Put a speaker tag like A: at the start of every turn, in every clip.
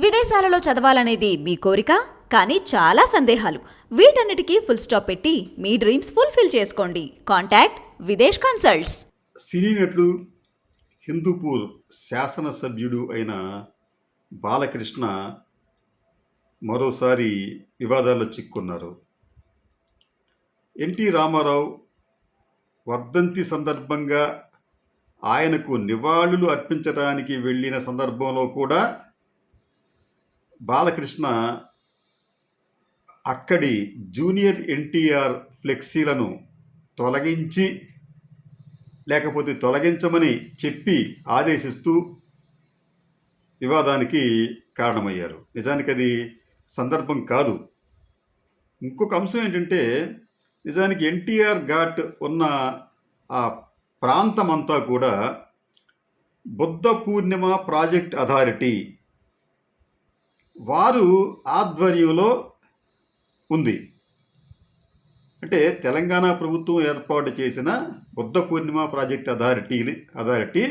A: విదేశాలలో చదవాలనేది మీ కోరిక, కానీ చాలా సందేహాలు. వీటన్నిటికీ ఫుల్ స్టాప్ పెట్టి మీ డ్రీమ్స్ ఫుల్ఫిల్ చేసుకోండి. Contact Videsh consults.
B: సినీ నటుడు, హిందూపూర్ శాసనసభ్యుడు అయిన బాలకృష్ణ మరోసారి వివాదాల్లో చిక్కున్నారు. ఎన్టీ రామారావు వర్ధంతి సందర్భంగా ఆయనకు నివాళులు అర్పించడానికి వెళ్ళిన సందర్భంలో కూడా బాలకృష్ణ అక్కడి జూనియర్ ఎన్టీఆర్ ఫ్లెక్సీలను తొలగించి లేకపోతే తొలగించమని చెప్పి ఆదేశిస్తూ వివాదానికి కారణమయ్యారు. నిజానికి అది సందర్భం కాదు. ఇంకొక అంశం ఏంటంటే, నిజానికి ఎన్టీఆర్ ఘాట్ ఉన్న ఆ ప్రాంతమంతా కూడా బుద్ధ పూర్ణిమ ప్రాజెక్ట్ అథారిటీ వారు ఆధ్వర్యంలో ఉంది. అంటే తెలంగాణ ప్రభుత్వం ఏర్పాటు చేసిన బుద్ధ పూర్ణిమ ప్రాజెక్ట్ అథారిటీ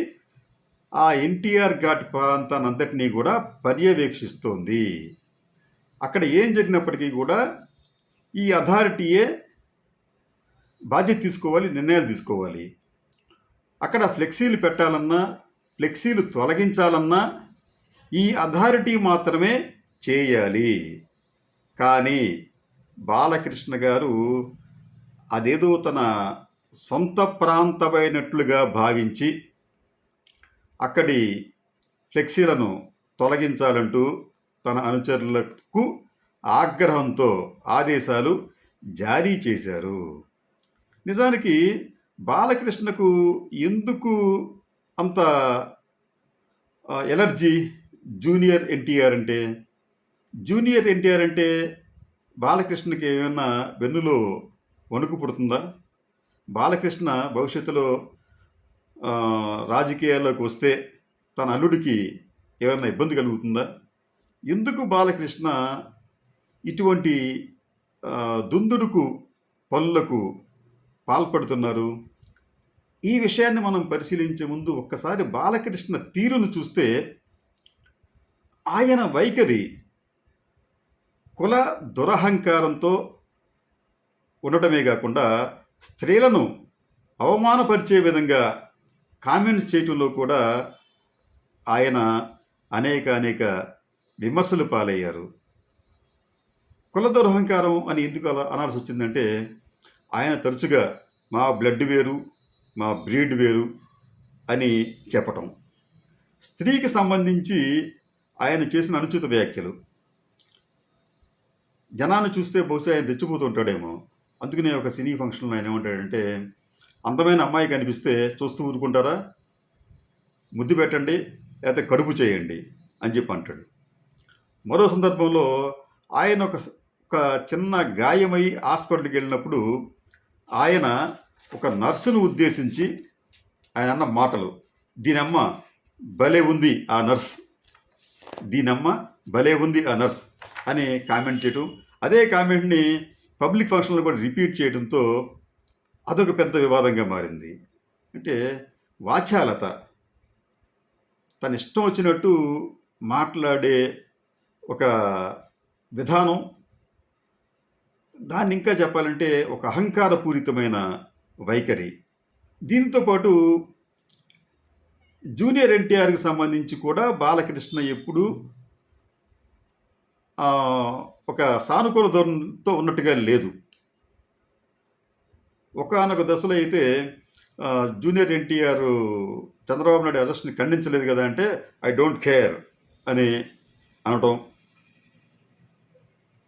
B: ఆ ఎన్టీఆర్ ఘాట్ ప్రాంతాన్నంతటినీ కూడా పర్యవేక్షిస్తోంది. అక్కడ ఏం జరిగినప్పటికీ కూడా ఈ అథారిటీయే బాధ్యత తీసుకోవాలి, నిర్ణయాలు తీసుకోవాలి. అక్కడ ఫ్లెక్సీలు పెట్టాలన్నా, ఫ్లెక్సీలు తొలగించాలన్నా ఈ అథారిటీ మాత్రమే చేయాలి. కానీ బాలకృష్ణ గారు అదేదో తన సొంత ప్రాంతమైనట్లుగా భావించి అక్కడి ఫ్లెక్సీలను తొలగించాలంటూ తన అనుచరులకు ఆగ్రహంతో ఆదేశాలు జారీ చేశారు. నిజానికి బాలకృష్ణకు ఎందుకు అంత ఎలర్జీ జూనియర్ ఎన్టీఆర్ అంటే బాలకృష్ణకి ఏమైనా వెన్నులో వణుకు పుడుతుందా? బాలకృష్ణ భవిష్యత్తులో రాజకీయాల్లోకి వస్తే తన అల్లుడికి ఏమైనా ఇబ్బంది కలుగుతుందా? ఎందుకు బాలకృష్ణ ఇటువంటి దుందుడుకు పనులకు పాల్పడుతున్నారు? ఈ విషయాన్ని మనం పరిశీలించే ముందు ఒక్కసారి బాలకృష్ణ తీరును చూస్తే ఆయన వైఖరి కుల దురహంకారంతో ఉండటమే కాకుండా స్త్రీలను అవమానపరిచే విధంగా కామెంట్స్ చేయటంలో కూడా ఆయన అనేక విమర్శలు పాలయ్యారు. కుల దురహంకారం అని ఎందుకు అలా అనాల్సి వచ్చిందంటే, ఆయన తరచుగా మా బ్లడ్ వేరు, మా బ్రీడ్ వేరు అని చెప్పటం, స్త్రీకి సంబంధించి ఆయన చేసిన అనుచిత వ్యాఖ్యలు జనాన్ని చూస్తే బహుశా ఆయన తెచ్చిపోతుంటాడేమో. అందుకనే ఒక సినీ ఫంక్షన్లో ఆయన ఏమంటాడంటే, అందమైన అమ్మాయి కనిపిస్తే చూస్తూ ఊరుకుంటారా, ముద్దు పెట్టండి లేకపోతే కడుపు చేయండి అని చెప్పి అంటాడు. మరో సందర్భంలో ఆయన ఒక చిన్న గాయమై హాస్పిటల్కి వెళ్ళినప్పుడు ఆయన ఒక నర్సును ఉద్దేశించి ఆయన అన్న మాటలు, దీనమ్మ భలే ఉంది ఆ నర్స్, దీనమ్మ భలే ఉంది ఆ నర్స్ అని కామెంట్ చేయటం, అదే కామెంట్ని పబ్లిక్ ఫంక్షన్లో కూడా రిపీట్ చేయడంతో అదొక పెద్ద వివాదంగా మారింది. అంటే వాచాలత, తన ఇష్టం వచ్చినట్టు మాట్లాడే ఒక విధానం, దాన్ని ఇంకా చెప్పాలంటే ఒక అహంకారపూరితమైన వైఖరి. దీంతో పాటు జూనియర్ ఎన్టీఆర్కి సంబంధించి కూడా బాలకృష్ణ ఎప్పుడు ఒక సానుకూల ధోరణితో ఉన్నట్టుగా లేదు. ఒకానొక దశలో అయితే జూనియర్ ఎన్టీఆర్ చంద్రబాబు నాయుడు అరెస్ట్ని ఖండించలేదు కదా అంటే ఐ డోంట్ కేర్ అని అనటం,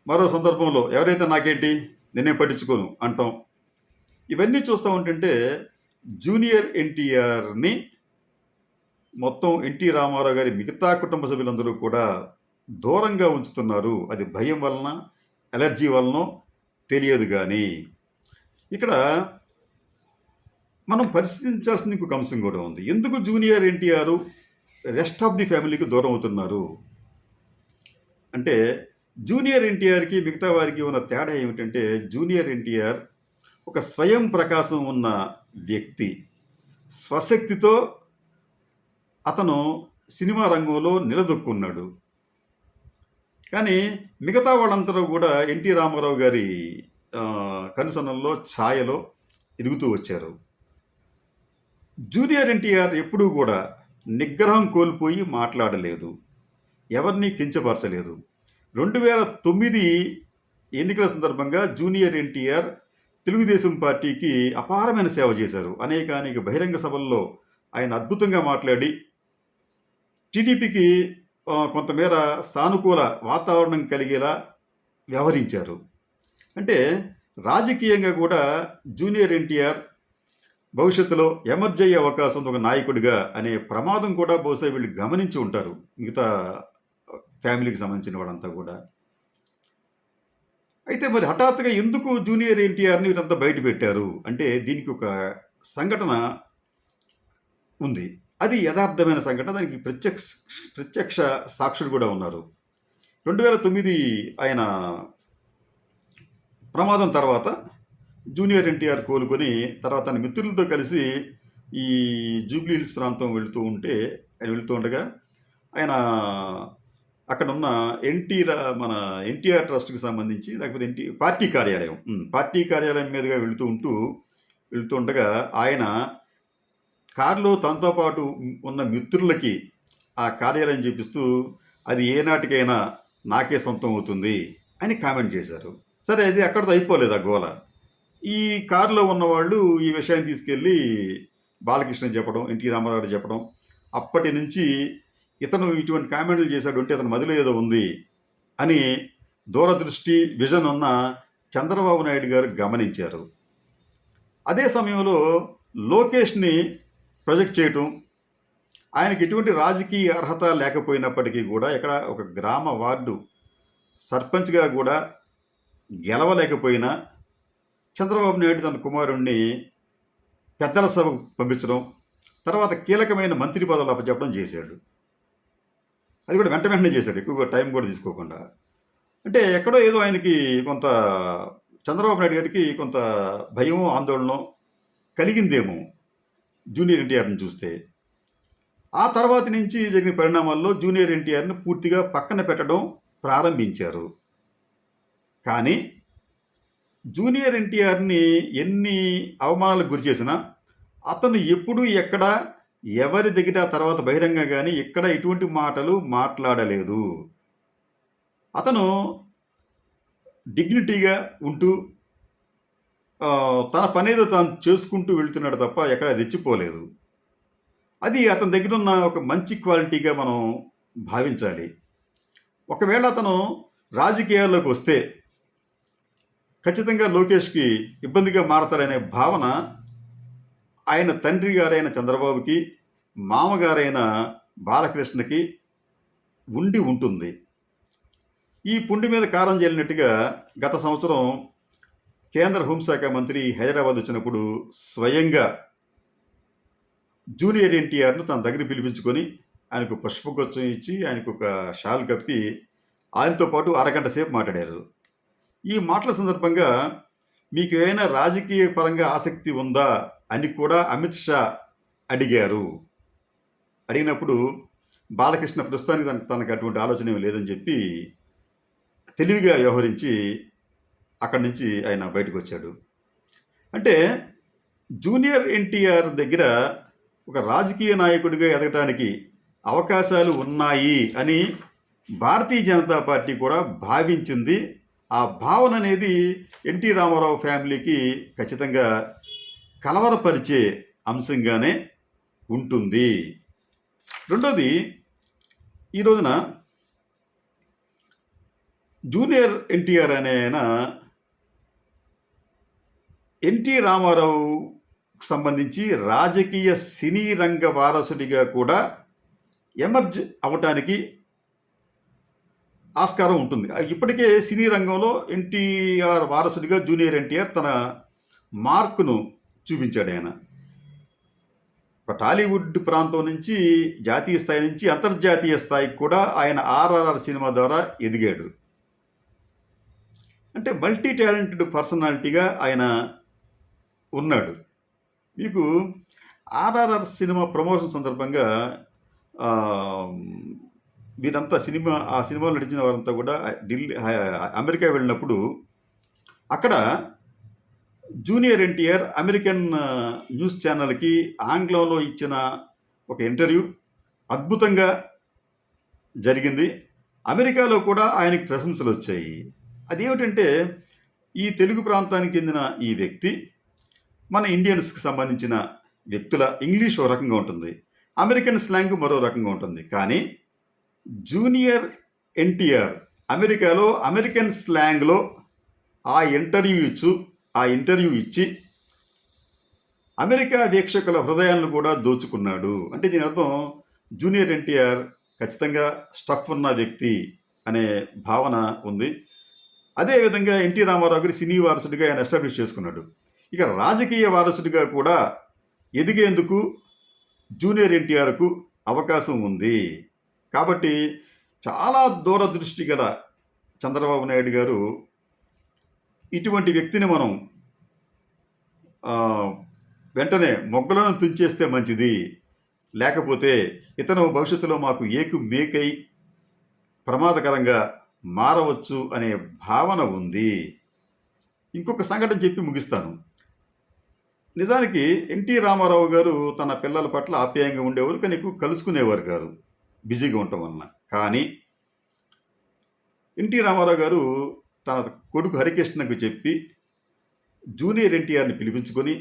B: మరో సందర్భంలో ఎవరైతే నాకేంటి నేనేం పట్టించుకోను అంటాం. ఇవన్నీ చూస్తూ ఉంటుంటే జూనియర్ ఎన్టీఆర్ని మొత్తం ఎన్టీ రామారావు గారి మిగతా కుటుంబ సభ్యులందరూ కూడా దూరంగా ఉంచుతున్నారు. అది భయం వలన, ఎలర్జీ వలన తెలియదు. కానీ ఇక్కడ మనం పరిశీలించాల్సిన ఇంకొక అంశం కూడా ఉంది. ఎందుకు junior NTR rest of the ఫ్యామిలీకి దూరం అవుతున్నారు అంటే, జూనియర్ ఎన్టీఆర్కి మిగతా వారికి ఉన్న తేడా ఏమిటంటే, జూనియర్ ఎన్టీఆర్ ఒక స్వయం ప్రకాశం ఉన్న వ్యక్తి. స్వశక్తితో అతను సినిమా రంగంలో నిలదొక్కున్నాడు. కానీ మిగతా వాళ్ళందరూ కూడా ఎన్టీ రామారావు గారి కనుసన్నల్లో ఛాయలో ఎదుగుతూ వచ్చారు. జూనియర్ ఎన్టీఆర్ ఎప్పుడూ కూడా నిగ్రహం కోల్పోయి మాట్లాడలేదు, ఎవరిని కించపరచలేదు. 2009 ఎన్నికల సందర్భంగా జూనియర్ ఎన్టీఆర్ తెలుగుదేశం పార్టీకి అపారమైన సేవ చేశారు. అనేక బహిరంగ సభల్లో ఆయన అద్భుతంగా మాట్లాడి టీడీపీకి కొంతమేర సానుకూల వాతావరణం కలిగేలా వ్యవహరించారు. అంటే రాజకీయంగా కూడా జూనియర్ ఎన్టీఆర్ భవిష్యత్తులో ఎమర్జ్ అయ్యే అవకాశం ఉంది ఒక నాయకుడిగా అనే ప్రమాదం కూడా బహుశా వీళ్ళు గమనించి ఉంటారు, మిగతా ఫ్యామిలీకి సంబంధించిన వాళ్ళంతా కూడా. అయితే మరి హఠాత్తుగా ఎందుకు జూనియర్ ఎన్టీఆర్ని వీరంతా బయట పెట్టారు అంటే దీనికి ఒక సంఘటన ఉంది. అది యథార్థమైన సంఘటన, దానికి ప్రత్యక్ష సాక్షులు కూడా ఉన్నారు. 2009 ఆయన ప్రమాదం తర్వాత జూనియర్ ఎన్టీఆర్ కోలుకొని తర్వాత తన మిత్రులతో కలిసి ఈ జూబ్లీ హిల్స్ ప్రాంతం వెళుతూ ఉండగా ఆయన అక్కడ ఉన్న మన ఎన్టీఆర్ ట్రస్ట్కి సంబంధించి లేకపోతే పార్టీ కార్యాలయం మీదుగా వెళుతూ ఉండగా ఆయన కారులో తనతో పాటు ఉన్న మిత్రులకి ఆ కార్యాలయం చూపిస్తూ అది ఏనాటికైనా నాకే సొంతం అవుతుంది అని కామెంట్ చేశారు. సరే, అది అక్కడితో అయిపోలేదు ఆ గోల. ఈ కారులో ఉన్నవాళ్ళు ఈ విషయాన్ని తీసుకెళ్ళి బాలకృష్ణ చెప్పడం, ఎన్టీ రామారావు చెప్పడం, అప్పటి నుంచి ఇతను ఇటువంటి కామెంట్లు చేశాడు అంటే అతని మదిలో ఏదో ఉంది అని దూరదృష్టి విజన్ ఉన్న చంద్రబాబు నాయుడు గారు గమనించారు. అదే సమయంలో లోకేష్ని ప్రొజెక్ట్ చేయటం, ఆయనకి ఎటువంటి రాజకీయ అర్హత లేకపోయినప్పటికీ కూడా ఇక్కడ ఒక గ్రామ వార్డు సర్పంచ్గా కూడా గెలవలేకపోయినా చంద్రబాబు నాయుడు తన కుమారుణ్ణి పెద్దల సభకు పంపించడం, తర్వాత కీలకమైన మంత్రి పదవులు అప్పచెప్పడం చేశాడు. అది కూడా వెంటనే చేశాడు, ఎక్కువగా టైం కూడా తీసుకోకుండా. అంటే ఎక్కడో ఏదో ఆయనకి కొంత చంద్రబాబు నాయుడు గారికి కొంత భయం ఆందోళన కలిగిందేమో జూనియర్ ఎన్టీఆర్ని చూస్తే. ఆ తర్వాత నుంచి జరిగిన పరిణామాల్లో జూనియర్ ఎన్టీఆర్ని పూర్తిగా పక్కన పెట్టడం ప్రారంభించారు. కానీ జూనియర్ ఎన్టీఆర్ని ఎన్ని అవమానాలకు గురి చేసినా అతను ఎప్పుడు ఎక్కడ ఎవరి దగ్గర తర్వాత బహిరంగ కానీ ఎక్కడ ఎటువంటి మాటలు మాట్లాడలేదు. అతను డిగ్నిటీగా ఉంటూ తన పనేదో తాను చేసుకుంటూ వెళ్తున్నాడు తప్ప ఎక్కడ రెచ్చిపోలేదు. అది అతని దగ్గర ఉన్న ఒక మంచి క్వాలిటీగా మనం భావించాలి. ఒకవేళ అతను రాజకీయాల్లోకి వస్తే ఖచ్చితంగా లోకేష్కి ఇబ్బందిగా మారతాడనే భావన ఆయన తండ్రి గారైన చంద్రబాబుకి, మామగారైన బాలకృష్ణకి ఉండి ఉంటుంది. ఈ పుండి మీద కారం జల్లినట్టుగా గత సంవత్సరం కేంద్ర హోంశాఖ మంత్రి హైదరాబాద్ వచ్చినప్పుడు స్వయంగా జూనియర్ ఎన్టీఆర్ను తన దగ్గర పిలిపించుకొని ఆయనకు పుష్పగుచ్చం ఇచ్చి ఆయనకు ఒక షాల్ కప్పి ఆయనతో పాటు అరగంట సేపు మాట్లాడారు. ఈ మాటల సందర్భంగా మీకు ఏమైనా రాజకీయ పరంగా ఆసక్తి ఉందా అని కూడా అమిత్ షా అడిగారు. అడిగినప్పుడు బాలకృష్ణ ప్రస్తుతానికి తనకు అటువంటి ఆలోచన ఏమీ లేదని చెప్పి తెలివిగా వ్యవహరించి అక్కడి నుంచి ఆయన బయటకు వచ్చాడు. అంటే జూనియర్ ఎన్టీఆర్ దగ్గర ఒక రాజకీయ నాయకుడిగా ఎదగటానికి అవకాశాలు ఉన్నాయి అని భారతీయ జనతా పార్టీ కూడా భావించింది. ఆ భావన అనేది ఎన్టీ రామారావు ఫ్యామిలీకి ఖచ్చితంగా కలవరపరిచే అంశంగానే ఉంటుంది. రెండోది, ఈ రోజున జూనియర్ ఎన్టీఆర్ అనే ఆయన ఎన్టీ రామారావుకు సంబంధించి రాజకీయ సినీ రంగ వారసుడిగా కూడా ఎమర్జ్ అవ్వటానికి ఆస్కారం ఉంటుంది. ఇప్పటికే సినీ రంగంలో ఎన్టీఆర్ వారసుడిగా జూనియర్ ఎన్టీఆర్ తన మార్కును చూపించాడు. ఆయన ఒక టాలీవుడ్ ప్రాంతం నుంచి జాతీయ స్థాయి నుంచి అంతర్జాతీయ స్థాయికి కూడా ఆయన ఆర్ఆర్ఆర్ సినిమా ద్వారా ఎదిగాడు. అంటే మల్టీ టాలెంటెడ్ పర్సనాలిటీగా ఆయన ఉన్నాడు. మీకు ఆర్ఆర్ఆర్ సినిమా ప్రమోషన్ సందర్భంగా వీరంతా ఆ సినిమాలో నటించిన వారంతా కూడా అమెరికా వెళ్ళినప్పుడు అక్కడ జూనియర్ ఎన్టీఆర్ అమెరికన్ న్యూస్ ఛానల్కి ఆంగ్లంలో ఇచ్చిన ఒక ఇంటర్వ్యూ అద్భుతంగా జరిగింది. అమెరికాలో కూడా ఆయనకి ప్రశంసలు వచ్చాయి. అదేమిటంటే ఈ తెలుగు ప్రాంతానికి చెందిన ఈ వ్యక్తి మన ఇండియన్స్కి సంబంధించిన వ్యక్తుల ఇంగ్లీష్ ఒక రకంగా ఉంటుంది, అమెరికన్ స్లాంగ్ మరో రకంగా ఉంటుంది. కానీ జూనియర్ ఎన్టీఆర్ అమెరికాలో అమెరికన్ స్లాంగ్లో ఆ ఇంటర్వ్యూ ఇచ్చి అమెరికా వీక్షకుల హృదయాలను కూడా దోచుకున్నాడు. అంటే దీని అర్థం జూనియర్ ఎన్టీఆర్ ఖచ్చితంగా స్టఫ్ ఉన్న వ్యక్తి అనే భావన ఉంది. అదేవిధంగా ఎన్టీ రామారావు గారి సినీ వారసుడిగా ఆయన ఎస్టాబ్లిష్ చేసుకున్నాడు. ఇక రాజకీయ వారసుడిగా కూడా ఎదిగేందుకు జూనియర్ ఎన్టీఆర్కు అవకాశం ఉంది. కాబట్టి చాలా దూరదృష్టి గల చంద్రబాబు నాయుడు గారు ఇటువంటి వ్యక్తిని మనం వెంటనే మొగ్గలను తుంచేస్తే మంచిది, లేకపోతే ఇతను భవిష్యత్తులో మాకు మేకై ప్రమాదకరంగా మారవచ్చు అనే భావన ఉంది. ఇంకొక సంఘటన చెప్పి ముగిస్తాను. నిజానికి ఎన్టీ రామారావు గారు తన పిల్లల పట్ల ఆప్యాయంగా ఉండేవారు, కానీ ఎక్కువ కలుసుకునేవారు కాదు బిజీగా ఉండటం వలన. కానీ ఎన్టీ రామారావు గారు తన కొడుకు హరికృష్ణకు చెప్పి జూనియర్ ఎన్టీఆర్ని పిలిపించుకొని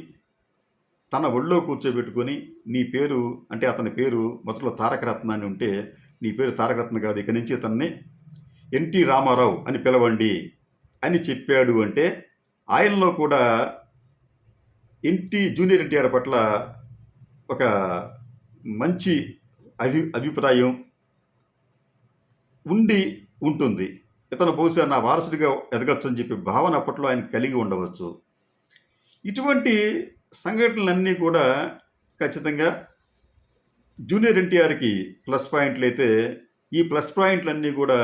B: తన ఒళ్ళో కూర్చోబెట్టుకొని నీ పేరు అంటే అతని పేరు మొదట్లో తారకరత్న అని ఉంటే, నీ పేరు తారకరత్న కాదు, ఇక నుంచి అతన్ని ఎన్టీ రామారావు అని పిలవండి అని చెప్పాడు. అంటే ఆయనలో కూడా జూనియర్ ఎన్టీఆర్ పట్ల ఒక మంచి అభిప్రాయం ఉంటుంది. ఇతను బహుశా నా వారసుడిగా ఎదగచ్చు అని చెప్పి భావన అప్పట్లో ఆయన కలిగి ఉండవచ్చు. ఇటువంటి సంఘటనలన్నీ కూడా ఖచ్చితంగా జూనియర్ ఎన్టీఆర్కి ప్లస్ పాయింట్లు అయితే, ఈ ప్లస్ పాయింట్లన్నీ కూడా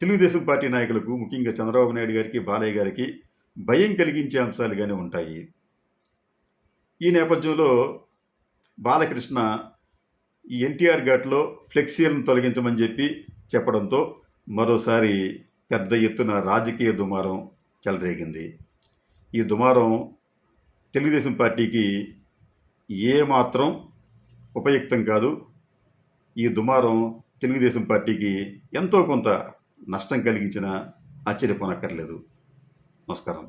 B: తెలుగుదేశం పార్టీ నాయకులకు, ముఖ్యంగా చంద్రబాబు నాయుడు గారికి, బాలయ్య గారికి భయం కలిగించే అంశాలుగానే ఉంటాయి. ఈ నేపథ్యంలో బాలకృష్ణ ఈ ఎన్టీఆర్ ఘాట్లో ఫ్లెక్సీలను తొలగించమని చెప్పడంతో మరోసారి పెద్ద ఎత్తున రాజకీయ దుమారం చెలరేగింది. ఈ దుమారం తెలుగుదేశం పార్టీకి ఏమాత్రం ఉపయుక్తం కాదు. ఈ దుమారం తెలుగుదేశం పార్టీకి ఎంతో కొంత నష్టం కలిగించిన ఆశ్చర్యపోనక్కర్లేదు. నమస్కారం.